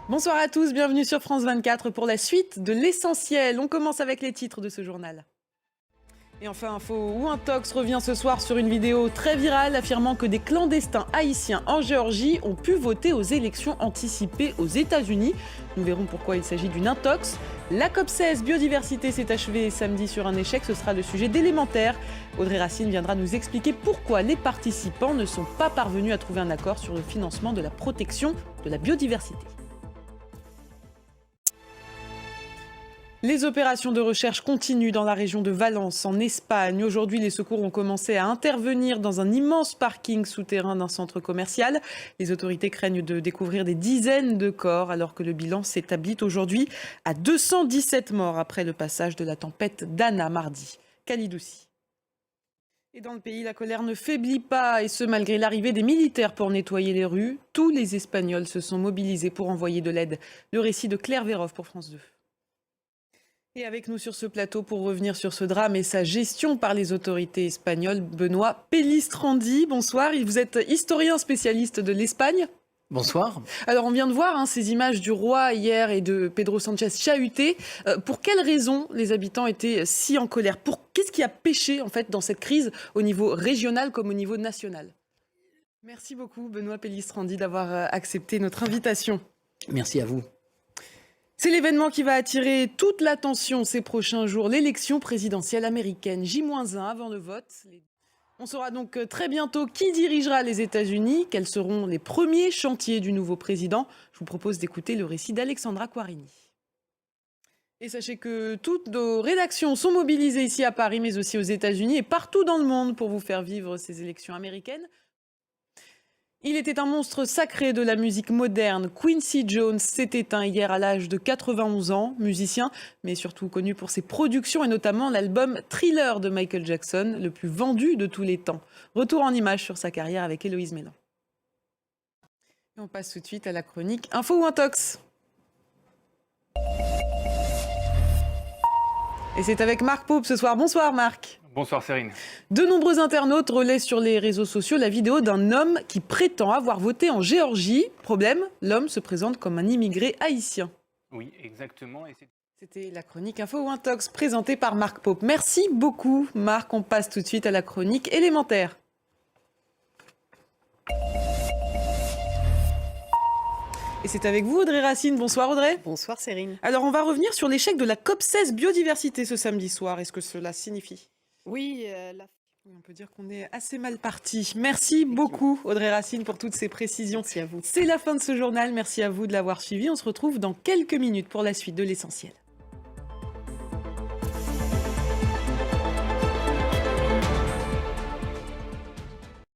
Bonsoir à tous, bienvenue sur France 24 pour la suite de l'essentiel. On commence avec les titres de ce journal. Et enfin, info ou un tox revient ce soir sur une vidéo très virale affirmant que des clandestins haïtiens en Géorgie ont pu voter aux élections anticipées aux États-Unis. Nous verrons pourquoi il s'agit d'une intox. La COP16 biodiversité s'est achevée samedi sur un échec, ce sera le sujet d'élémentaire. Audrey Racine viendra nous expliquer pourquoi les participants ne sont pas parvenus à trouver un accord sur le financement de la protection de la biodiversité. Les opérations de recherche continuent dans la région de Valence, en Espagne. Aujourd'hui, les secours ont commencé à intervenir dans un immense parking souterrain d'un centre commercial. Les autorités craignent de découvrir des dizaines de corps, alors que le bilan s'établit aujourd'hui à 217 morts après le passage de la tempête Dana mardi. Khalidouci. Et dans le pays, la colère ne faiblit pas, et ce malgré l'arrivée des militaires pour nettoyer les rues. Tous les Espagnols se sont mobilisés pour envoyer de l'aide. Le récit de Claire Vérov pour France 2. Et avec nous sur ce plateau pour revenir sur ce drame et sa gestion par les autorités espagnoles, Benoît Pellistrandi. Bonsoir, vous êtes historien spécialiste de l'Espagne. Bonsoir. Alors on vient de voir ces images du roi hier et de Pedro Sánchez chahuté. Pour quelles raisons les habitants étaient si en colère? Qu'est-ce qui a péché en fait dans cette crise au niveau régional comme au niveau national? Merci beaucoup Benoît Pellistrandi d'avoir accepté notre invitation. Merci à vous. C'est l'événement qui va attirer toute l'attention ces prochains jours, l'élection présidentielle américaine. J-1 avant le vote. On saura donc très bientôt qui dirigera les États-Unis, quels seront les premiers chantiers du nouveau président. Je vous propose d'écouter le récit d'Alexandra Quarini. Et sachez que toutes nos rédactions sont mobilisées ici à Paris, mais aussi aux États-Unis et partout dans le monde pour vous faire vivre ces élections américaines. Il était un monstre sacré de la musique moderne. Quincy Jones s'est éteint hier à l'âge de 91 ans, musicien, mais surtout connu pour ses productions et notamment l'album Thriller de Michael Jackson, le plus vendu de tous les temps. Retour en images sur sa carrière avec Héloïse Mélan. Et on passe tout de suite à la chronique Info ou Intox. Et c'est avec Marc Paupe ce soir. Bonsoir Marc. Bonsoir Cérine. De nombreux internautes relaient sur les réseaux sociaux la vidéo d'un homme qui prétend avoir voté en Géorgie. Problème, l'homme se présente comme un immigré haïtien. Oui, exactement. C'était la chronique Info ou Intox présentée par Marc Paupe. Merci beaucoup Marc. On passe tout de suite à la chronique élémentaire. Et c'est avec vous Audrey Racine. Bonsoir Audrey. Bonsoir Cérine. Alors on va revenir sur l'échec de la COP16 biodiversité ce samedi soir. Est-ce que cela signifie ? Oui, On peut dire qu'on est assez mal parti. Merci beaucoup Audrey Racine pour toutes ces précisions. merci à vous. C'est la fin de ce journal. Merci à vous de l'avoir suivi. On se retrouve dans quelques minutes pour la suite de l'essentiel.